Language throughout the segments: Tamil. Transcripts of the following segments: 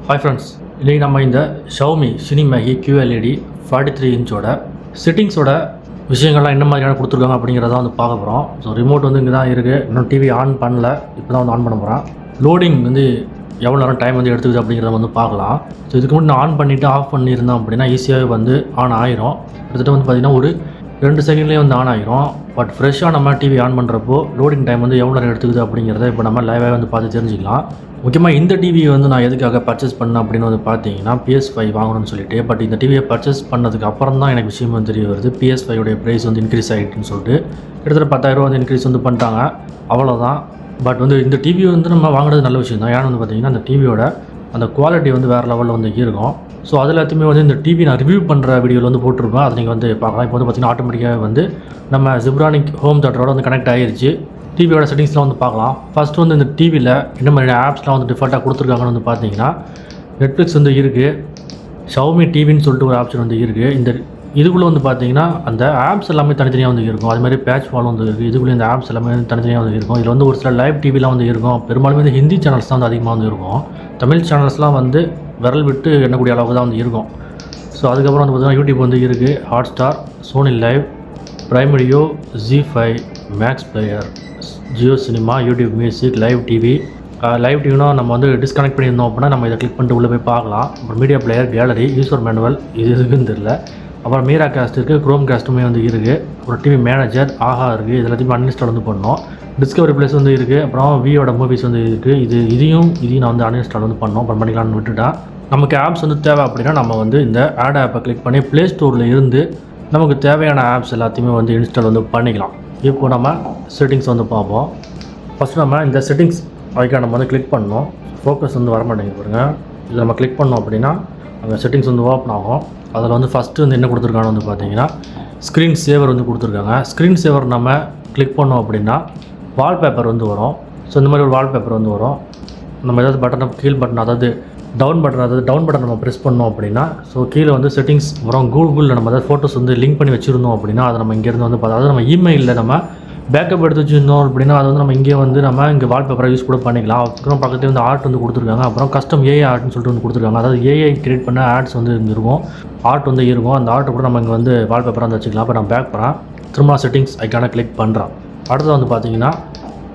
ஹாய் ஃப்ரெண்ட்ஸ், இன்றைக்கி நம்ம இந்த ஷவுமி சினிமேகி QLED 43 இன்ச்சோட செட்டிங்ஸோட விஷயங்கள்லாம் என்ன மாதிரியான கொடுத்துருக்காங்க அப்படிங்கிறத வந்து பார்க்க போகிறோம். ஸோ ரிமோட் வந்து இங்கே தான் இருக்குது, இன்னும் டிவி ஆன் பண்ணல, இப்போ தான் வந்து ஆன் பண்ண போகிறேன். லோடிங் வந்து எவ்வளோ நேரம் டைம் வந்து எடுத்துக்குது அப்படிங்கிறத வந்து பார்க்கலாம். ஸோ இதுக்கு முன்னாடி நான் ஆன் பண்ணிவிட்டு ஆஃப் பண்ணியிருந்தேன் அப்படின்னா ஈஸியாகவே வந்து ஆன் ஆயிரும். கிட்டத்தட்ட வந்து பார்த்திங்கன்னா ஒரு 2 செகண்ட்லேயே வந்து ஆன் ஆகிரும். பட் ஃப்ரெஷ்ஷாக நம்ம டிவி ஆன் பண்ணுறப்போ லோடிங் டைம் வந்து எவ்வளோ நேரம் எடுத்துக்குது அப்படிங்கிறத இப்போ நம்ம லைவாக வந்து பார்த்து தெரிஞ்சுக்கலாம். முக்கியமாக இந்த டிவியை வந்து நான் எதுக்காக பர்ச்சேஸ் பண்ணேன் அப்படின்னு வந்து பார்த்தீங்கன்னா PS5 வாங்கணும்னு சொல்லிட்டு. பட் இந்த டிவியை பர்ச்சேஸ் பண்ணதுக்கு அப்புறம் தான் எனக்கு விஷயம் வந்து தெரிய வருது, PS5 உடைய ப்ரைஸ் வந்து இன்க்ரீஸ் ஆகிட்டுன்னு சொல்லிட்டு. கிட்டத்தட்ட 10,000 வந்து இன்க்ரீஸ் வந்து பண்ணிட்டாங்க, அவ்வளோதான். பட் வந்து இந்த டிவி வந்து நம்ம வாங்குறது நல்ல விஷயம் தான். ஏன்னா வந்து பார்த்திங்கன்னா அந்த டிவியோட அந்த குவாலிட்டி வந்து வேறு லெவலில் வந்து இருக்கும். ஸோ அது எல்லாத்தையுமே வந்து இந்த டிவி நான் ரிவ்யூ பண்ணுற வீடியோவில் வந்து போட்டிருப்பேன், அதை நீங்கள் வந்து பார்க்கலாம். இப்போ வந்து பார்த்திங்கன்னா ஆட்டோமேட்டிக்காக வந்து நம்ம ஜிப்ரானிக் ஹோம் தியேட்டரோட வந்து கனெக்ட் ஆகிருச்சு. டிவியோட செட்டிங்ஸ்லாம் வந்து பார்க்கலாம். ஃபஸ்ட்டு வந்து இந்த டிவியில் என்ன மாதிரி ஆப்ஸ்லாம் வந்து டிஃபால்ட்டாக கொடுத்துருக்காங்கன்னு வந்து பார்த்தீங்கன்னா நெட்ஃப்ளிக்ஸ் வந்து இருக்குது, ஷவுமி டிவின்னு சொல்லிட்டு ஒரு ஆப்ஷன் வந்து இருக்குது. இந்த இதுக்குள்ளே வந்து பார்த்தீங்கன்னா அந்த ஆப்ஸ் எல்லாமே தனித்தனியாக வந்து இருக்கும். அது மாதிரி பேட்ச் ஃபாலும் வந்து இருக்குது. இதுக்குள்ளே இந்த ஆப்ஸ் எல்லாமே தனித்தனியாக வந்து இருக்கும். இதில் வந்து ஒரு சில லைவ் டிவிலாம் வந்து இருக்கும். பெரும்பாலுமே வந்து ஹிந்தி சேனல்ஸ் தான் வந்து அதிகமாக வந்து இருக்கும். தமிழ் சேனல்ஸ்லாம் வந்து விரல் விட்டு எண்ணக்கூடிய அளவுக்கு தான் வந்து இருக்கும். ஸோ அதுக்கப்புறம் வந்து பார்த்திங்கன்னா யூடியூப் வந்து இருக்குது, Hotstar, Sony Liv, Prime Video, ZEE5, MX Player, Jio Cinema, YouTube Music, live TV. Live டிவினா நம்ம வந்து டிஸ்கனெக்ட் பண்ணியிருந்தோம் அப்படின்னா நம்ம இதை கிளிக் பண்ணிட்டு உள்ளே போய் பார்க்கலாம். அப்புறம் media player, gallery, user manual, இது இருக்குன்னு தெரியல. அப்புறம் மீரா காஸ்ட் இருக்குது, குரோம் காஸ்ட்டுமே வந்து இருக்குது. அப்புறம் டிவி மேனேஜர், ஆஹா இருக்குது. இது எல்லாத்தையும் அன்இன்ஸ்டால் வந்து பண்ணோம். டிஸ்கவரி ப்ளஸ் வந்து இருக்குது. அப்புறம் வியோட மூவிஸ் வந்து இருக்குது. இதையும் நான் வந்து அன்இன்ஸ்டால் வந்து பண்ணோம், அப்புறம் பண்ணிக்கலாம்னு விட்டுட்டேன். நமக்கு ஆப்ஸ் வந்து தேவை அப்படின்னா நம்ம வந்து இந்த ஆட் ஆப்பை கிளிக் பண்ணி ப்ளே ஸ்டோரில் இருந்து நமக்கு தேவையான ஆப்ஸ் எல்லாத்தையுமே வந்து இன்ஸ்டால் வந்து பண்ணிக்கலாம். இப்போ நம்ம செட்டிங்ஸ் வந்து பார்ப்போம். ஃபஸ்ட்டு நம்ம இந்த செட்டிங்ஸ் ஐக்கான் நம்ம வந்து கிளிக் பண்ணோம். ஃபோக்கஸ் வந்து வர மாட்டேங்குது பாருங்க. இதில் நம்ம கிளிக் பண்ணோம் அப்படின்னா அங்கே செட்டிங்ஸ் வந்து ஓப்பன் ஆகும். அதில் வந்து ஃபஸ்ட்டு வந்து என்ன கொடுத்துருக்காங்க வந்து பார்த்தீங்கன்னா ஸ்க்ரீன் சேவர் வந்து கொடுத்துருக்காங்க. ஸ்க்ரீன் சேவர் நம்ம கிளிக் பண்ணோம் அப்படின்னா வால்பேப்பர் வந்து வரும். ஸோ இந்த மாதிரி ஒரு வால்பேப்பர் வந்து வரும். நம்ம ஏதாவது பட்டனை கீழ் பட்டன், அதாவது டவுன் பட்டன் நம்ம ப்ரெஸ் பண்ணோம் அப்படின்னா ஸோ கீழே வந்து செட்டிங்ஸ் வரும். கூகுளில் நம்ம ஏதாவது ஃபோட்டோஸ் வந்து லிங்க் பண்ணி வச்சுருந்தோம் அப்படின்னா அதை நம்ம இங்கேருந்து வந்து அதாவது நம்ம இமெயிலில் நம்ம பேக்கப் எடுத்து வச்சுருந்தோம் அப்படின்னா அது வந்து நம்ம இங்கே வந்து நம்ம இங்கே வால்பேப்பரை யூஸ் கூட பண்ணிக்கலாம். அதுக்கப்புறம் பக்கத்துலேயே வந்து ஆர்ட் வந்து கொடுத்துருக்காங்க. அப்புறம் கஸ்டம் AI ஆர்ட்னு சொல்லிட்டு வந்து கொடுத்துருக்காங்க. அதாவது AI கிரியேட் பண்ண ஆட்ஸ் வந்து இருக்கும், ஆர்ட் வந்து இருக்கும். அந்த ஆர்ட்டை கூட நம்ம இங்கே வந்து வால்பேப்பராக வந்து வச்சுக்கலாம். இப்போ நான் பேக் பண்ணுறேன், திரும்ப செட்டிங்ஸ் ஐக்கான கிளிக் பண்ணுறேன். அடுத்தது வந்து பார்த்தீங்கன்னா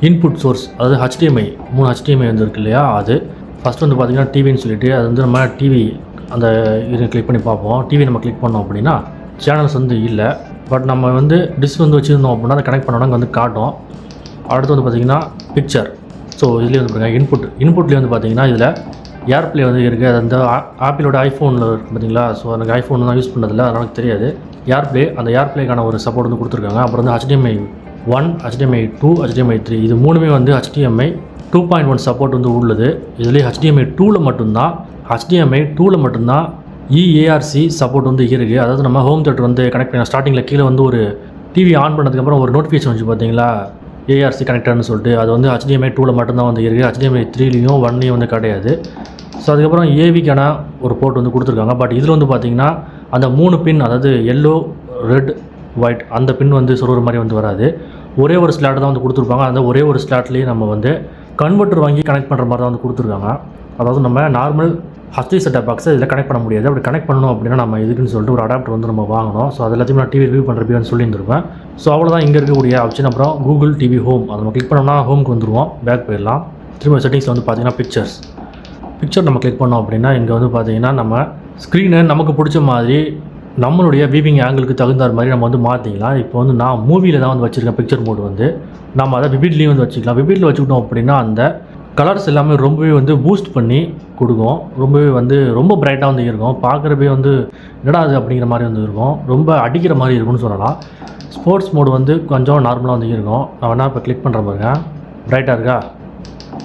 இன்புட் சோர்ஸ், அதாவது HDMI 3 HDMI வந்து இருக்கு இல்லையா, அது ஃபஸ்ட்டு வந்து பார்த்திங்கன்னா டிவின்னு சொல்லிட்டு அது வந்து நம்ம டிவி அந்த இது கிளிக் பண்ணி பார்ப்போம். டிவி நம்ம கிளிக் பண்ணோம் அப்படின்னா சேனல்ஸ் வந்து இல்லை. பட் நம்ம வந்து டிஷ் வந்து வச்சுருந்தோம் அப்படின்னா அதை கனெக்ட் பண்ணோன்னா அங்கே வந்து காட்டும். அடுத்து வந்து பார்த்திங்கன்னா பிக்சர். ஸோ இதுலேயே வந்து பாருங்கள் இன்புட்லேயே வந்து பார்த்திங்கன்னா இதில் ஏர்ப்ளே வந்து இருக்குது. அது அந்த ஆப்பிளோட ஐஃபோனில் இருக்குது பார்த்தீங்களா. ஸோ எனக்கு ஐஃபோன் தான் யூஸ் பண்ணதில்லை, அதனால் எனக்கு தெரியாது. ஏர்ப்ளே, அந்த ஏர்ப்ளேக்கான ஒரு சப்போர்ட் வந்து கொடுத்துருக்காங்க. அப்புறம் வந்து HDMI 1, HDMI 2, HDMI 3 இது மூணுமே வந்து HDMI 2.1 சப்போர்ட் வந்து உள்ளது. இதுலேயே HDMI 2ல் மட்டும்தான் EARC சப்போர்ட் வந்து இருக்குது. அதாவது நம்ம ஹோம் தியேட்டர் வந்து கனெக்ட் பண்ண ஸ்டார்டிங்கில் கீழே வந்து ஒரு டிவி ஆன் பண்ணதுக்கப்புறம் ஒரு நோட்டிஃபிகேஷன் வச்சு பார்த்தீங்களா, ARC கனெக்டர்னு சொல்லிட்டு. அது வந்து HDMI 2ல் மட்டும்தான் வந்து இருக்குது. HDMI 3லையும் 1லையும் வந்து கிடையாது. ஸோ அதுக்கப்புறம் AVக்கான ஒரு போர்ட் வந்து கொடுத்துருக்காங்க. பட் இதில் வந்து பார்த்திங்கன்னா அந்த 3 பின், அதாவது எல்லோ, ரெட், ஒயிட், அந்த பின் வந்து சொல்கிற மாதிரி வந்து வராது. ஒரே ஒரு ஸ்லாட் தான் வந்து கொடுத்துருப்பாங்க. அந்த ஒரே ஒரு ஸ்லாட்லேயே நம்ம வந்து கன்வெர்ட்டர் வாங்கி கனெக்ட் பண்ணுற மாதிரி தான் வந்து கொடுத்துருக்காங்க. அதாவது நம்ம நார்மல் HD செட்டப் பாக்ஸை இதில் கனெக்ட் பண்ண முடியாது. அப்படி கனெக்ட் பண்ணணும் அப்படின்னா நம்ம இதுக்குன்னு சொல்லிட்டு ஒரு அடாப்டர் வந்து நம்ம வாங்கணும். ஸோ அது எல்லாத்தையும் நான் டிவி ரிவ்யூ பண்ணுறப்பன்னு சொல்லியிருந்திருப்பேன். ஸோ அவ்வளோதான் இங்கே இருக்கக்கூடிய ஆப்ஷன். அப்புறம் கூகுள் டிவி ஹோம், அதை நம்ம கிளிக் பண்ணோம்னா ஹோமுக்கு வந்துடுவோம். பேக் போயிடலாம். திரும்ப செட்டிங்ஸில் வந்து பார்த்திங்கன்னா பிக்சர் நம்ம கிளிக் பண்ணோம் அப்படின்னா இங்கே வந்து பார்த்திங்கன்னா நம்ம ஸ்க்ரீனை நமக்கு பிடிச்ச மாதிரி நம்மளுடைய வியூவிங் ஆங்கிளுக்கு தகுந்தார் மாதிரி நம்ம வந்து மாற்றிக்கலாம். இப்போ வந்து நான் மூவியில் தான் வந்து வச்சுருக்கேன் பிக்சர் மோடு வந்து. நம்ம அதை விவிட்லேயும் வந்து வச்சுக்கலாம். விவிட்ல வச்சுக்கிட்டோம் அப்படின்னா அந்த கலர்ஸ் எல்லாமே ரொம்பவே வந்து பூஸ்ட் பண்ணி கொடுக்கும். ரொம்பவே வந்து ரொம்ப பிரைட்டாக வந்து இருக்கும். பார்க்குறப்பே வந்து என்னடா அது அப்படிங்கிற மாதிரி வந்து இருக்கும். ரொம்ப அடிக்கிற மாதிரி இருக்கும்னு சொல்லலாம். ஸ்போர்ட்ஸ் மோடு வந்து கொஞ்சம் நார்மலாக வந்து இருக்கும். நான் வேணால் இப்போ கிளிக் பண்ணுற பாருங்க, பிரைட்டாக இருக்கா.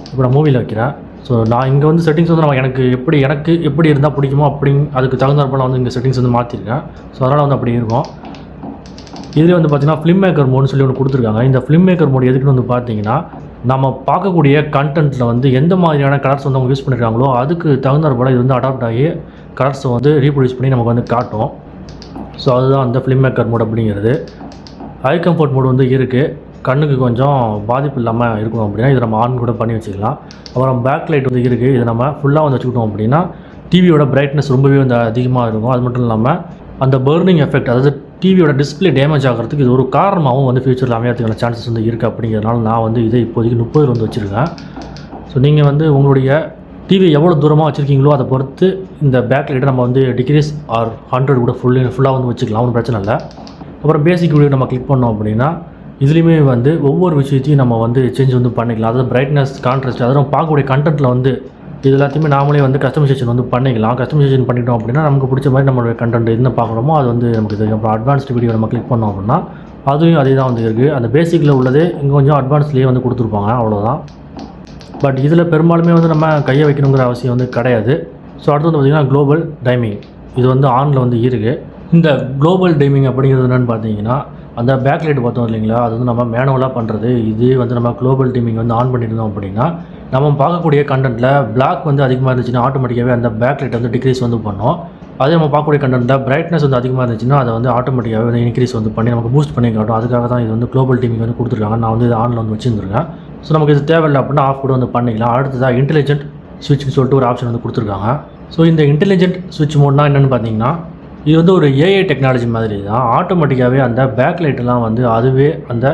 இப்போ நான் மூவியில் வைக்கிறேன். ஸோ நான் இங்கே வந்து செட்டிங்ஸ் வந்து எனக்கு எப்படி இருந்தால் பிடிக்குமோ அதுக்கு தகுந்தாற்போல் வந்து இங்கே செட்டிங்ஸ் வந்து மாற்றிருக்கேன். ஸோ அதனால் வந்து அப்படி இருக்கும். இதில் வந்து பார்த்திங்கன்னா ஃபிலிம் மேக்கர் மோடுன்னு சொல்லி ஒன்று கொடுத்துருக்காங்க. இந்த ஃபிலிம் மேக்கர் மோடு எதுக்குன்னு வந்து பார்த்தீங்கன்னா நம்ம பார்க்கக்கூடிய கண்டென்ட்டில் வந்து எந்த மாதிரியான கலர்ஸ் வந்து அவங்க யூஸ் பண்ணியிருக்காங்களோ அதுக்கு தகுந்தாற்போல் இது வந்து அடாப்ட் ஆகி கலர்ஸை வந்து ரீப்ரொடியூஸ் பண்ணி நமக்கு வந்து காட்டும். ஸோ அதுதான் அந்த ஃபிலிம் மேக்கர் மோட் அப்படிங்கிறது. ஹை கம்ஃபர்ட் மோடு வந்து இருக்குது. கண்ணுக்கு கொஞ்சம் பாதிப்பு இல்லாமல் இருக்கணும் அப்படின்னா இதை நம்ம ஆன் கூட பண்ணி வச்சுக்கலாம். அப்புறம் பேக் லைட் வந்து இருக்குது, இதை நம்ம ஃபுல்லாக வந்து வச்சுக்கிட்டோம் அப்படின்னா டிவியோட பிரைட்னஸ் ரொம்பவே வந்து அதிகமாக இருக்கும். அது மட்டும் இல்லாமல் அந்த பர்னிங் எஃபெக்ட், அதாவது டிவியோட டிஸ்பிளே டேமேஜ் ஆகிறதுக்கு இது ஒரு காரணமாகவும் வந்து ஃபியூச்சரில் அமையறதுக்கான சான்சஸ் வந்து இருக்குது. அப்படிங்கிறதுனால நான் வந்து இதை இப்போதைக்கு 30 வந்து வச்சுருக்கேன். ஸோ நீங்கள் வந்து உங்களுடைய டிவி எவ்வளோ தூரமாக வச்சுருக்கீங்களோ அதை பொறுத்து இந்த பேக் லைட்டை நம்ம வந்து டிக்ரீஸ் ஆர் 100 கூட ஃபுல்லாக வந்து வச்சுக்கலாம், ஒன்றும் பிரச்சனை இல்லை. அப்புறம் பேசிக் வீடியோ நம்ம கிளிக் பண்ணோம் அப்படின்னா இதுலேயுமே வந்து ஒவ்வொரு விஷயத்தையும் நம்ம வந்து சேஞ்ச் வந்து பண்ணிக்கலாம். அதாவது பிரைட்னஸ், கான்ட்ராஸ்ட், அதாவது நம்ம பார்க்கக்கூடிய கண்டென்ட்டில் வந்து இது எல்லாத்தையுமே நாமளே வந்து கஸ்டமைசேஷன் வந்து பண்ணிக்கலாம். கஸ்டமைசேஷன் பண்ணிட்டோம் அப்படின்னா நமக்கு பிடிச்ச மாதிரி நம்மளுடைய கண்டென்ட் என்ன பார்க்குறோமோ அது வந்து நமக்கு தெரியும். அப்புறம் அட்வான்ஸ்டு வீடியோ நம்ம கிளிக் பண்ணோம் அப்படின்னா அதுவும் அதே தான் வந்து இருக்குது. அந்த பேசிக்கில் உள்ளதே இங்கே கொஞ்சம் அட்வான்ஸ்லேயே வந்து கொடுத்துருப்பாங்க, அவ்வளோதான். பட் இதில் பெரும்பாலுமே வந்து நம்ம கையை வைக்கணுங்கிற அவசியம் வந்து கிடையாது. ஸோ அடுத்து வந்து பார்த்திங்கன்னா குளோபல் டைமிங், இது வந்து ஆனில் வந்து இருக்குது. இந்த குளோபல் டைமிங் அப்படிங்கிறது என்னென்னு பார்த்தீங்கன்னா அந்த பேக் லைட் பார்த்தோம் இல்லைங்களா, அது வந்து நம்ம மேனுவலாக பண்ணுறது. இது வந்து நம்ம குளோபல் டைமிங் வந்து ஆன் பண்ணியிருந்தோம் அப்படின்னா நம்ம பார்க்கக்கூடிய கண்டென்ட்டில் பிளாக் வந்து அதிகமாக இருந்துச்சுன்னா ஆட்டோமேட்டிக்காகவே அந்த பேக் லைட் வந்து டிக்ரீஸ் வந்து பண்ணோம். அதே நம்ம பார்க்கக்கூடிய கண்டென்ட்டில் பிரைட்னஸ் வந்து அதிகமாக இருந்துச்சுன்னா அதை வந்து ஆட்டோமேட்டிக்காகவே வந்து இன்க்ரீஸ் வந்து பண்ணி நமக்கு பூஸ்ட் பண்ணி காட்டும். அதுக்காக தான் இது வந்து குளோபல் டைமிங் வந்து கொடுத்துருக்காங்க. நான் வந்து இது ஆனில் வந்து வச்சுருந்துருக்கேன். ஸோ நமக்கு இது தேவையில்லை அப்படின்னா ஆஃப் கூட வந்து பண்ணிக்கலாம். அடுத்ததாக இன்டெலிஜென்ட் ஸ்விட்ச்னு சொல்லிட்டு ஒரு ஆப்ஷன் வந்து கொடுத்துருக்காங்க. ஸோ இந்த இன்டெலிஜென்ட் ஸ்விட்ச் மோட்னா என்னென்னு பார்த்தீங்கன்னா இது வந்து ஒரு ஏஐ டெக்னாலஜி மாதிரி தான். ஆட்டோமேட்டிக்காகவே அந்த பேக் லைட்டெல்லாம் வந்து அதுவே அந்த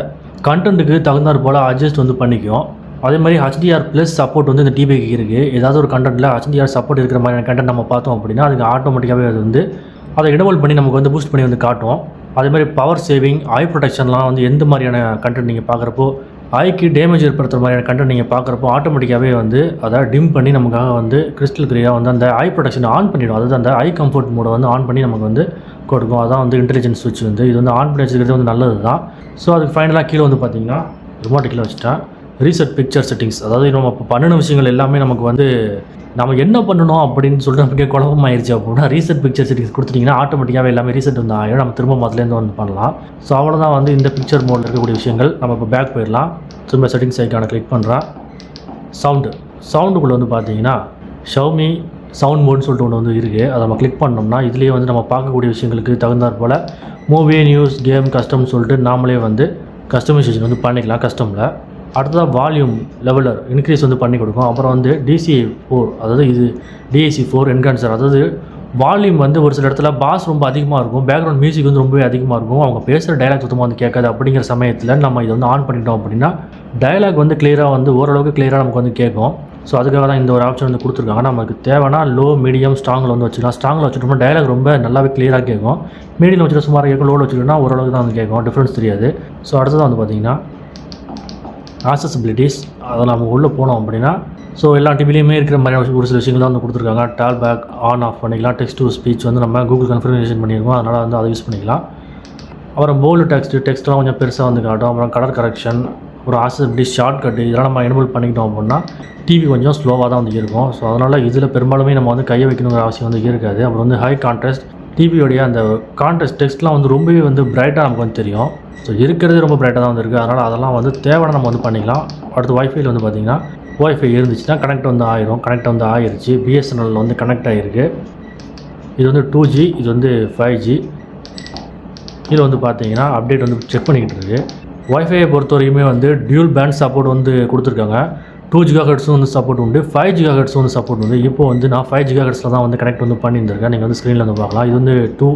கண்டென்ட்டுக்கு தகுந்தாற் போல் அட்ஜஸ்ட் வந்து பண்ணிக்கும். அதே மாதிரி HDR+ சப்போர்ட் வந்து இந்த டிவிக்கு இருக்குது. ஏதாவது ஒரு கண்டென்ட்டில் HDR சப்போர்ட் இருக்கிற மாதிரியான கண்டென்ட் நம்ம பார்த்தோம் அப்படின்னா அதுக்கு ஆட்டோமேட்டிக்காகவே அது வந்து அதை எனேபிள் பண்ணி நமக்கு வந்து பூஸ்ட் பண்ணி வந்து காட்டும். அதே மாதிரி பவர் சேவிங், ஐ ப்ரொடெக்ஷன்லாம் வந்து எந்த மாதிரியான கண்டென்ட் நீங்கள் பார்க்குறப்போ ஐக்கு டேமேஜ் ஏற்படுத்துகிற மாதிரியான கண்டென்ட் நீங்கள் பார்க்குறப்போ ஆட்டோமேட்டிக்காகவே வந்து அதை டிம் பண்ணி நமக்காக வந்து கிறிஸ்டல் கிளியராக வந்து அந்த ஐ ப்ரொடெக்ஷன் ஆன் பண்ணிவிடும். அதாவது அந்த ஐ கம்ஃபர்ட் மோடை வந்து ஆன் பண்ணி நமக்கு வந்து கொடுக்கும். அதான் வந்து இன்டெலிஜென்ஸ் ஸ்விட்ச் வந்து இது வந்து ஆன் பண்ணி வச்சுக்கிறது வந்து நல்லது தான். ஸோ அதுக்கு ஃபைனலாக கீழே வந்து பார்த்திங்கன்னா ரிமோட் கீழே வச்சுட்டேன். ரீசெட் பிக்சர் செட்டிங்ஸ், அதாவது நம்ம இப்போ பண்ணின விஷயங்கள் எல்லாமே நமக்கு வந்து நம்ம என்ன பண்ணணும் அப்படின்னு சொல்லிட்டு நமக்கு குழப்பமாயிருச்சு அப்படின்னா ரீசெட் பிக்சர் செட்டிங்ஸ் கொடுத்துட்டிங்கன்னா ஆட்டோமேட்டிக்காகவே எல்லாமே ரீசெட் வந்து ஆகிடும். நம்ம திரும்ப முதலேருந்து வந்து பண்ணலாம். ஸோ அவ்வளோதான் வந்து இந்த பிக்சர் மோடில் இருக்கக்கூடிய விஷயங்கள். நம்ம இப்போ பேக் போயிடலாம். திரும்ப செட்டிங்ஸ் ஐக்கான கிளிக் பண்ணுறேன். சவுண்டுக்குள்ளே வந்து பார்த்தீங்கன்னா Xiaomi சவுண்ட் மோட்னு சொல்லிட்டு ஒன்று வந்து இருக்குது. அதை நம்ம கிளிக் பண்ணோம்னா இதுலேயே வந்து நம்ம பார்க்கக்கூடிய விஷயங்களுக்கு தகுந்தாற் போல் மூவி, நியூஸ், கேம், கஸ்டம்னு சொல்லிட்டு நாமளே வந்து கஸ்டமைசேஷன் வந்து பண்ணிக்கலாம் கஸ்டமில். அடுத்ததாக வால்யூம் லெவலர் இன்க்ரீஸ் வந்து பண்ணி கொடுக்கும். அப்புறம் வந்து DCI-4, அதாவது இது DAC4 என்ஹான்சர், அதாவது வால்யூம் வந்து ஒரு சில இடத்துல பாஸ் ரொம்ப அதிகமாக இருக்கும், பேக்ரவுண்ட் மியூசிக் வந்து ரொம்பவே அதிகமாக இருக்கும், அவங்க பேசுகிற டைலாக் சுத்தமாக வந்து கேட்காது. அப்படிங்கிற சமயத்தில் நம்ம இதை வந்து ஆன் பண்ணிட்டோம் அப்படின்னா டைலாக் வந்து கிளியராக வந்து ஓரளவுக்கு கிளியராக நமக்கு வந்து கேட்கும். ஸோ அதுக்காக தான் இந்த ஒரு ஆப்ஷன் வந்து கொடுத்துருக்காங்க. நமக்கு தேவைன்னா லோ, மீடியம், ஸ்ட்ராங்கில் வந்து வச்சுக்கலாம். ஸ்ட்ராங்கில் வச்சுட்டோம்னா டைலாக் ரொம்ப நல்லாவே கிளியராக கேட்கும். மீடியம் வச்சுட்டு சுமார் கேட்கும், லோவில் வச்சுக்கிட்டோம்னா ஓரளவுக்கு தான் வந்து கேட்கும், டிஃப்ரென்ஸ் தெரியாது. ஸோ அடுத்ததான் வந்து பார்த்திங்கன்னா ஆக்சசிபிலிட்டிஸ், அதை நம்ம உள்ளே போனோம் அப்படின்னா ஸோ எல்லா டிவிலையுமே இருக்கிற மாதிரி ஒரு சில விஷயங்கள் தான் வந்து கொடுத்துருக்காங்க. டால் பேக் ஆன் ஆஃப் பண்ணிக்கலாம். டெக்ஸ்ட் டு ஸ்பீச் வந்து நம்ம கூகுள் கன்ஃபர்மேஷன் பண்ணியிருக்கோம், அதனால் வந்து அதை யூஸ் பண்ணிக்கலாம். அப்புறம் போல்டு டெக்ஸ்ட்லாம் கொஞ்சம் பெருசாக வந்து காட்டும். அப்புறம் கலர் கரெக்ஷன், ஒரு ஆக்சசிபிலிட்டி, ஷார்ட்கட், இதெல்லாம் நம்ம எனேபிள் பண்ணிக்கிட்டோம் அப்படின்னா டிவி கொஞ்சம் ஸ்லோவாக தான் வந்து இருக்கும். ஸோ அதனால் இதில் பெரும்பாலுமே நம்ம வந்து கையை வைக்கணுங்கிற அவசியம் வந்து இருக்காது. அப்புறம் வந்து ஹை கான்ட்ராஸ்ட், டிவியோடைய அந்த கான்ட்ராஸ்ட் டெக்ஸ்ட்லாம் வந்து ரொம்பவே வந்து பிரைட்டாக நமக்கு வந்து தெரியும். ஸோ இருக்கிறது ரொம்ப பிரைட்டாக தான் வந்து இருக்குது. அதனால் அதெல்லாம் வந்து தேவையான நம்ம வந்து பண்ணிக்கலாம். அடுத்து வைஃபைல வந்து பார்த்திங்கன்னா வைஃபை இருந்துச்சுன்னா கனெக்ட் வந்து ஆயிரும். கனெக்ட் வந்து ஆகிருச்சு. BSNL வந்து கனெக்ட் ஆகிருக்கு. இது வந்து 2G, இது வந்து 5G. இதில் வந்து பார்த்தீங்கன்னா அப்டேட் வந்து செக் பண்ணிக்கிட்டு இருக்குது. வைஃபையை பொறுத்த வரைக்குமே வந்து டியூல் பேண்ட் சப்போர்ட் வந்து கொடுத்துருக்காங்க. 2 GHz வந்து சப்போர்ட் உண்டு, 5 GHz வந்து சப்போர்ட் உண்டு. இப்போ வந்து நான் 5 GHz தான் வந்து கனெக்ட் வந்து பண்ணியிருந்திருக்கேன். நீங்கள் வந்து ஸ்க்ரீனில் வந்து பார்க்கலாம். இது வந்து 2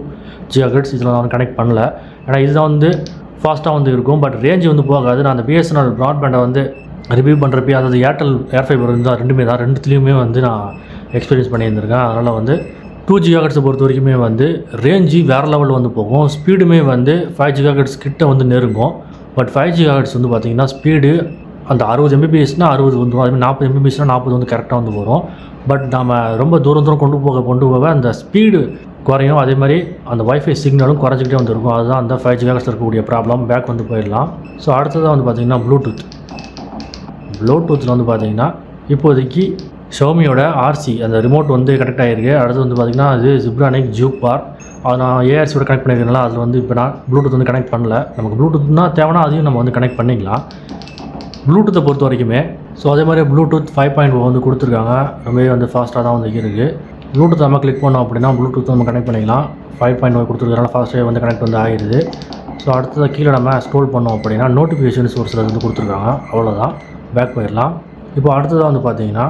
GHz, இதில் நான் வந்து கனெக்ட் பண்ணல. ஏன்னா இதுதான் வந்து ஃபாஸ்ட்டாக வந்து இருக்கும், பட் ரேஞ்ச் வந்து போகாது. நான் அந்த BSNL ப்ராட்பேண்டை வந்து ரிவ்யூ பண்ணுறப்பே, அதாவது ஏர்டெல் ஏர்ஃபைபர் இருந்தால் ரெண்டுமே தான், ரெண்டுத்துலேயுமே வந்து நான் எக்ஸ்பீரியன்ஸ் பண்ணியிருந்திருக்கேன். அதனால் வந்து 2 GHz பொறுத்த வரைக்குமே வந்து ரேஞ்சு வேறு லெவலில் வந்து போகும். ஸ்பீடுமே வந்து 5 GHz கிட்ட வந்து நெருங்கும். பட் 5 GHz வந்து பார்த்திங்கன்னா ஸ்பீடு அந்த 60 Mbps-னா 60 வந்துடும், அதுமாதிரி 40 Mbps-னா 40 வந்து கரெக்டாக வந்து வரும். பட் நம்ம ரொம்ப தூரம் கொண்டு போக அந்த ஸ்பீடு குறையும். அதே மாதிரி அந்த வைஃபை சிக்னலும் குறைஞ்சிக்கிட்டே வந்து இருக்கும். அதுதான் அந்த 5 GHz இருக்கக்கூடிய ப்ராப்ளம். பேக் வந்து போயிடலாம். ஸோ அடுத்ததாக வந்து பார்த்திங்கன்னா ப்ளூடூத்தில் வந்து பார்த்திங்கன்னா இப்போதைக்கு ஷோமியோட RC அந்த ரிமோட் வந்து கனெக்ட் ஆகிருக்கு. அடுத்து வந்து பார்த்திங்கன்னா அது ஜிப்ரானிக் ஜூக் பார், அதை நான் ARC-ஓட கனெக்ட் பண்ணியிருக்கேனால அதில் வந்து இப்போ நான் ப்ளூடூத் வந்து கனெக்ட் பண்ணல. நமக்கு ப்ளூடூத்னா தேவைன்னா அதையும் நம்ம வந்து கனெக்ட் பண்ணிக்கலாம் ப்ளூடூத்தை பொறுத்த வரைக்குமே. ஸோ அதே மாதிரி ப்ளூடூத் 5.0 வந்து கொடுத்துருக்காங்க. ரொம்பவே வந்து ஃபாஸ்ட்டாக தான் வந்து இருக்குது. ப்ளூடூத் நம்ம கிளிக் பண்ணோம் அப்படின்னா ப்ளூடூத் நம்ம கனெக்ட் பண்ணிக்கலாம். 5.0 கொடுத்துருக்கனால ஃபாஸ்ட்டாக வந்து கனெக்ட் வந்து ஆகிடுது. ஸோ அடுத்ததாக கீழே நம்ம ஸ்க்ரோல் பண்ணோம் அப்படின்னா நோட்டிஃபிகேஷன்ஸ் ஒரு சிலது வந்து கொடுத்துருக்காங்க. அவ்வளோதான், பேக் போயிடலாம். இப்போ அடுத்ததாக வந்து பார்த்தீங்கன்னா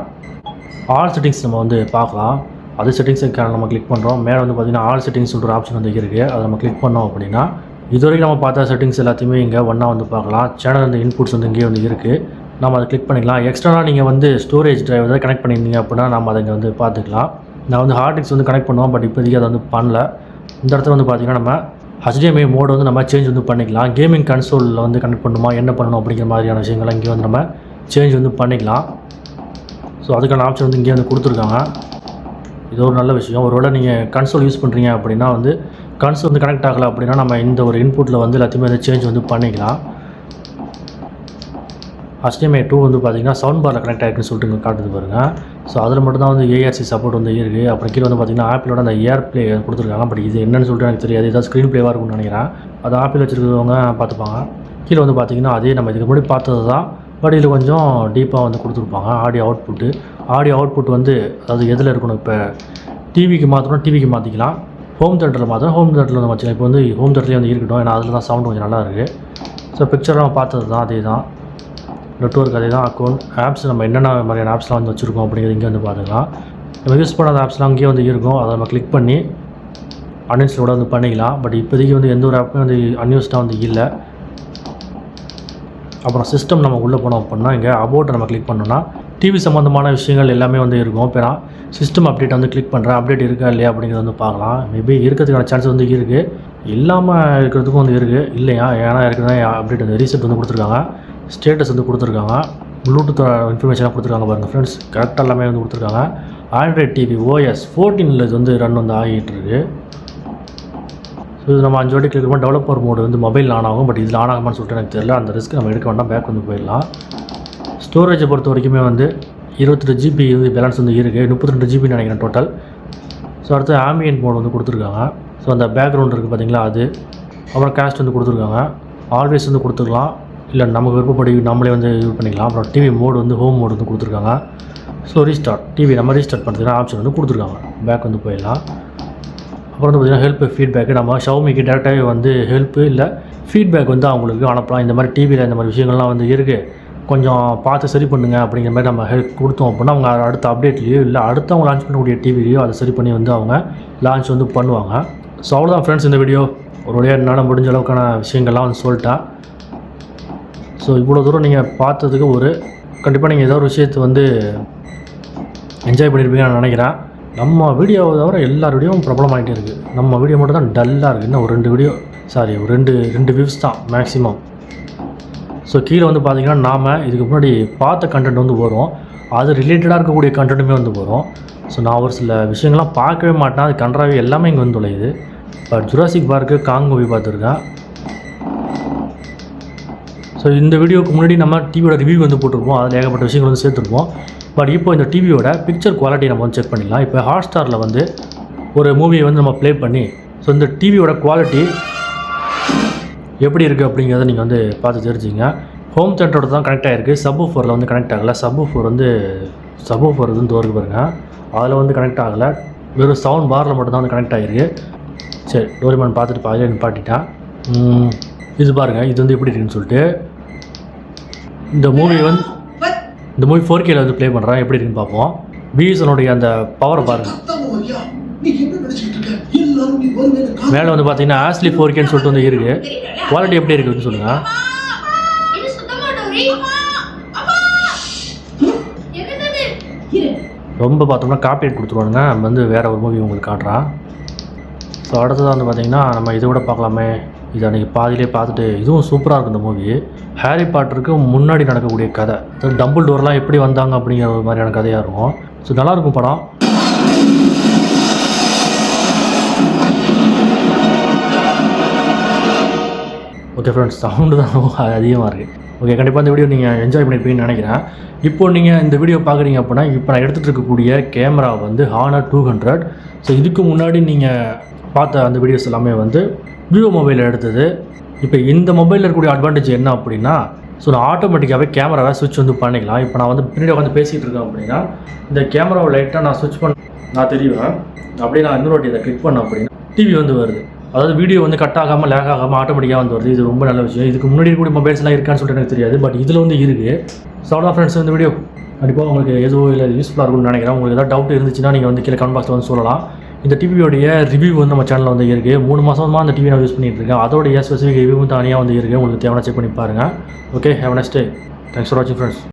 ஆல் செட்டிங்ஸ் நம்ம வந்து பார்க்கலாம். அது செட்டிங்ஸுக்கான நம்ம கிளிக் பண்ணுறோம். மேலே வந்து பார்த்திங்கன்னா ஆல் செட்டிங்ஸ் சொல்கிற ஆப்ஷன் வந்து இருக்குது. அதை நம்ம கிளிக் பண்ணோம் அப்படின்னா இது வரைக்கும் நம்ம பார்த்தா செட்டிங்ஸ் எல்லாத்தையுமே இங்கே ஒன்றா வந்து பார்க்கலாம். சேனல் வந்து இன்புட்ஸ் வந்து இங்கே வந்து இருக்குது. நம்ம அதை கிளிக் பண்ணிக்கலாம். எக்ஸ்ட்ரா நீங்கள் வந்து ஸ்டோரேஜ் டிரைவ் ஏதாவது கனெக்ட் பண்ணியிருந்தீங்க அப்படின்னா நம்ம அதை இங்கே வந்து பார்த்துக்கலாம். நான் வந்து ஹார்ட் டிஸ்க் வந்து கனெக்ட் பண்ணுவோம், பட் இப்போதைக்கு அதை வந்து பண்ணல. இந்த இடத்துல வந்து பார்த்திங்கன்னா நம்ம HDMI மோடு வந்து நம்ம சேஞ்ச் வந்து பண்ணிக்கலாம். கேமிங் கன்சோலில் வந்து கனெக்ட் பண்ணணுமா, என்ன பண்ணணும் அப்படிங்கிற மாதிரியான விஷயங்கள்லாம் இங்கே வந்து நம்ம சேஞ்ச் வந்து பண்ணிக்கலாம். ஸோ அதுக்கான ஆப்ஷன் வந்து இங்கே வந்து கொடுத்துருக்காங்க. இது ஒரு நல்ல விஷயம். ஒருவேளை நீங்கள் கன்சோல் யூஸ் பண்ணுறீங்க அப்படின்னா வந்து கன்சோல் வந்து கனெக்ட் ஆகலை அப்படின்னா நம்ம இந்த ஒரு இன்புட்டில் வந்து எல்லாத்தையுமே வந்து சேஞ்ச் வந்து பண்ணிக்கலாம். HDMI 2 வந்து பார்த்திங்கன்னா சவுண்ட் பாரில் கனெக்ட் ஆகிருக்குன்னு சொல்லிட்டு இங்கே காட்டுது பாருங்கள். ஸோ அதில் மட்டும் தான் வந்து ARC சப்போர்ட் வந்து இருக்குது. அப்புறம் கீழே வந்து பார்த்திங்கன்னா ஆப்பிளோட அந்த ஏர் ப்ளே கொடுத்துருக்காங்க. பட் இது என்னென்னு சொல்லிட்டு எனக்கு தெரியாது. ஏதாவது ஸ்க்ரீன் ப்ளேவாக இருக்கும்னு நினைக்கிறேன். அது ஆப்பிள் வச்சுருக்கவங்க பார்த்துப்பாங்க. கீழே வந்து பார்த்திங்கன்னா அதே நம்ம இதுக்கு முன்னாடி பார்த்தது தான், பட் இதில் கொஞ்சம் டீப்பாக வந்து கொடுத்துருப்பாங்க. ஆடியோ அவுட்புட் வந்து அதாவது எதில் இருக்கணும், இப்போ டிவிக்கு மாற்றணும், டிவிக்கு மாற்றிக்கலாம். ஹோம் தேட்டரில் மாற்றணும், ஹோம் தேட்டரில் வந்து வச்சுக்கலாம். இப்போ வந்து ஹோம் தேட்டர்லேயே வந்து இருக்கட்டும், ஏன்னா அதில் தான் சவுண்ட் கொஞ்சம் நல்லா இருக்குது. ஸோ பிக்சர் நம்ம பார்த்தது தான், அதே தான். நெட்வொர்க் அதே தான். அக்கௌண்ட் ஆப்ஸ் நம்ம என்னென்ன மாதிரியான ஆப்ஸ்லாம் வந்து வச்சுருக்கோம் அப்படிங்கிறது இங்கே வந்து பார்த்துக்கலாம். நம்ம யூஸ் பண்ணாத ஆப்ஸ்லாம் அங்கேயே வந்து இருக்கும். அதை நம்ம கிளிக் பண்ணி அன்இன்ஸ்டால் வந்து பண்ணிக்கலாம். பட் இப்போதைக்கு வந்து எந்த ஒரு ஆப்புமே வந்து அன்யூஸ்டாக வந்து இல்லை. அப்புறம் சிஸ்டம் நம்ம உள்ளே போனோம் அப்படின்னா இங்கே அபவுட் நம்ம கிளிக் பண்ணோன்னா டிவி சம்மந்தமான விஷயங்கள் எல்லாமே வந்து இருக்கும். இப்போ நான் சிஸ்டம் அப்டேட் வந்து கிளிக் பண்ணுறேன். அப்டேட் இருக்கா இல்லையா அப்படிங்கிறது வந்து பார்க்கலாம். மேபி இருக்கிறதுக்கான சான்ஸ் வந்து இருக்குது, இல்லாமல் இருக்கிறதுக்கும் வந்து இருக்குது. இல்லையா, ஏன்னா இருக்கிறதா அப்டேட் வந்து ரீசெட் வந்து கொடுத்துருக்காங்க. ஸ்டேட்டஸ் வந்து கொடுத்துருக்காங்க. ப்ளூடூத் இன்ஃபர்மேஷனாக கொடுத்துருக்காங்க பாருங்கள் ஃப்ரெண்ட்ஸ். கரெக்டாக எல்லாமே வந்து கொடுத்துருக்காங்க. ஆண்ட்ராய்ட் டிவி OS 14 இது வந்து ரன் வந்து ஆகிட்டு இருக்குது. ஸோ இது நம்ம 5 வாட்டி கிளிக் பண்ணி டெவலப்பர் மோடு வந்து மொபைல் ஆன் ஆகும். பட் இதில் ஆன் ஆகுமான்னு சொல்லிட்டு எனக்கு தெரியல. அந்த ரிஸ்க் நம்ம எடுக்க வேண்டாம், பேக் வந்து போயிடலாம். ஸ்டோரேஜை பொறுத்த வரைக்குமே வந்து 28 GB வந்து பேலன்ஸ் வந்து இருக்குது. 32 GB நினைக்கிறேன் டோட்டல். ஸோ அடுத்து ஆம்பியன்ட் மோடு வந்து கொடுத்துருக்காங்க. ஸோ அந்த பேக்ரவுண்ட் இருக்குது பார்த்தீங்களா, அது. அப்புறம் காஸ்ட் வந்து கொடுத்துருக்காங்க. ஆல்வேஸ் வந்து கொடுத்துக்கலாம், இல்லை நமக்கு விருப்பப்படி நம்மளே வந்து யூஸ் பண்ணிக்கலாம். அப்புறம் டிவி மோடு வந்து ஹோம் மோடு வந்து கொடுத்துருக்காங்க. ஸோ ரீஸ்டார்ட் டிவி நம்ம ரீஸ்டார்ட் பண்ணுறதுக்கு ஆப்ஷன் வந்து கொடுத்துருக்காங்க. பேக் வந்து போயிடலாம். அப்புறம் வந்து பார்த்திங்கன்னா ஹெல்ப் ஃபீட்பேக்கு நம்ம ஷவுமிக்கு டேரெக்டாகவே வந்து ஹெல்ப்பு இல்லை ஃபீட்பேக் வந்து அவங்களுக்கு அனுப்பலாம். இந்த மாதிரி டிவியில் இந்த மாதிரி விஷயங்கள்லாம் வந்து இருக்குது, கொஞ்சம் பார்த்து சரி பண்ணுங்க அப்படிங்கிற மாதிரி நம்ம ஹெல்ப் கொடுத்தோம் அப்படின்னா அவங்க அடுத்த அப்டேட்லேயோ இல்லை அடுத்து அவங்க லான்ச் பண்ணக்கூடிய டிவிலையோ அதை சரி பண்ணி வந்து அவங்க லான்ச் வந்து பண்ணுவாங்க. ஸோ அவ்வளோதான் ஃப்ரெண்ட்ஸ் இந்த வீடியோ. ஒரு வழியாக என்னால் முடிஞ்ச அளவுக்கான விஷயங்கள்லாம் வந்து சொல்லிட்டேன். ஸோ இவ்வளோ தூரம் நீங்கள் பார்த்ததுக்கு கண்டிப்பாக நீங்கள் ஏதோ ஒரு விஷயத்தை வந்து என்ஜாய் பண்ணியிருப்பீங்கன்னு நான் நினைக்கிறேன். நம்ம வீடியோவை தவிர எல்லார் வீடியோவும் பிரபலமாகிட்டே இருக்குது. நம்ம வீடியோ மட்டும் தான் டல்லாக இருக்குது. இன்னும் ஒரு 2 வீடியோ ஒரு ரெண்டு வியூஸ் தான் மேக்ஸிமம். ஸோ கீழே வந்து பார்த்திங்கன்னா நாம் இதுக்கு முன்னாடி பார்த்த கண்டென்ட் வந்து வரும், அது ரிலேட்டடாக இருக்கக்கூடிய கண்டென்ட்டுமே வந்து வரும். ஸோ நான் ஒரு சில விஷயங்கள்லாம் பார்க்கவே மாட்டேன், அது கன்றாவே எல்லாமே இங்கே வந்து தொலையுது. இப்போ ஜுராசிக் பார்க்கு காங் மூவி பார்த்துருக்கேன். ஸோ இந்த வீடியோக்கு முன்னாடி நம்ம டிவியோட ரிவ்யூ வந்து போட்டிருப்போம், அதில் ஏகப்பட்ட விஷயங்கள் வந்து சேர்த்துருப்போம். பட் இப்போ இந்த டிவியோட பிக்சர் குவாலிட்டி நம்ம வந்து செக் பண்ணிடலாம். இப்போ ஹாட்ஸ்டாரில் வந்து ஒரு மூவியை வந்து நம்ம ப்ளே பண்ணி ஸோ இந்த டிவியோட குவாலிட்டி எப்படி இருக்குது அப்படிங்கிறத நீங்கள் வந்து பார்த்து தெரிஞ்சுங்க. ஹோம் தேட்டரோட தான் கனெக்ட் ஆகிருக்கு, சப்வூஃபரில் வந்து கனெக்ட் ஆகலை. சப்வூஃபர் வந்து தோருக்கு பாருங்கள், அதில் வந்து கனெக்ட் ஆகலை. வெறும் சவுண்ட் பாரில் மட்டும்தான் வந்து கனெக்ட் ஆகிருக்கு. சரி, டோரிமான் பார்த்துட்டு பாதிலே நிப்பாட்டிட்டேன். இது பாருங்கள், இது வந்து எப்படி இருக்குன்னு சொல்லிட்டு இந்த மூவி 4Kல வந்து ப்ளே பண்ணுறேன், எப்படி இருக்குன்னு பார்ப்போம். பிஎஸ்என்னுடைய அந்த பவரை பாருங்கள். மேலே வந்து பார்த்தீங்கன்னா ஆஸ்லி 4Kன்னு சொல்லிட்டு வந்து இருக்குது. குவாலிட்டி எப்படி இருக்குதுன்னு சொல்லுங்கள். ரொம்ப பார்த்தோம்னா காப்பிரைட் கொடுத்துருவானுங்க. நம்ம வந்து வேறு ஒரு மூவி உங்களுக்கு காட்டுறான். ஸோ அடுத்ததாக வந்து பார்த்திங்கன்னா நம்ம இதை கூட பார்க்கலாமே. இது அன்றைக்கி பாதியிலே பார்த்துட்டு இதுவும் சூப்பராக இருக்கும் இந்த மூவி. ஹாரி பாட்டருக்கு முன்னாடி நடக்கக்கூடிய கதை, டம்பிள் டோர்லாம் எப்படி வந்தாங்க அப்படிங்கிற ஒரு மாதிரியான கதையாக இருக்கும். ஸோ நல்லாயிருக்கும் படம். ஓகே ஃப்ரெண்ட்ஸ், சவுண்டு தான் அதிகமாக இருக்குது. ஓகே, கண்டிப்பாக இந்த வீடியோ நீங்கள் என்ஜாய் பண்ணியிருப்பீங்கன்னு நினைக்கிறேன். இப்போது நீங்கள் இந்த வீடியோ பார்க்குறீங்க அப்படின்னா இப்போ நான் எடுத்துகிட்டு இருக்கக்கூடிய கேமரா வந்து Honor 200. ஸோ இதுக்கு முன்னாடி நீங்கள் பார்த்த அந்த வீடியோஸ் எல்லாமே வந்து விவோ மொபைலில் எடுத்தது. இப்போ இந்த மொபைலில் இருக்கக்கூடிய அட்வான்டேஜ் என்ன அப்படின்னா, ஸோ நான் ஆட்டோமேட்டிக்காகவே கேமராவை ஸ்விட்ச் வந்து பண்ணிக்கலாம். இப்போ நான் வந்து பின்னாடி வந்து பேசிகிட்டு இருக்கேன் அப்படின்னா இந்த கேமராவை லைட்டாக நான் ஸ்விட்ச் நான் தெரிவேன். அப்படியே நான் இன்னொரு வாட்டி இதை கிளிக் பண்ணேன் அப்படின்னா டிவி வந்து வருது. அதாவது வீடியோ வந்து கட் ஆகாமல் லேக் ஆகாமல் ஆட்டோமேட்டிக்காக வந்து வருது. இது ரொம்ப நல்ல விஷயம். இதுக்கு முன்னாடி கூட மொபைல்ஸ்லாம் இருக்கான்னு சொல்லிட்டு எனக்கு தெரியாது, பட் இதில் வந்து இருக்குது. ஸோ அவ்வளோ ஃப்ரெண்ட்ஸ், இந்த வீடியோ கண்டிப்பாக உங்களுக்கு எதுவும் இல்லை யூஸ்ஃபுல்லாக இருக்கும்னு நினைக்கிறேன். உங்களுக்கு ஏதாவது டவுட் இருந்துச்சுன்னா நீங்கள் வந்து கீழே கமெண்ட் பாக்ஸில் வந்து சொல்லலாம். இந்த டிவியோடைய ரிவ்யூ வந்து நம்ம சேனலில் வந்து இருக்குது. 3 மாதமாக அந்த டிவி நான் யூஸ் பண்ணிகிட்டு இருக்கேன். அதோடைய ஸ்பெசிஃபிக் ரிவ்யூவும் தனியாக வந்து இருக்குது. உங்களுக்கு தேவையான செக் பண்ணி பாருங்கள். Okay, have a nice day. Thanks for வாட்சிங் ஃப்ரெண்ட்ஸ்.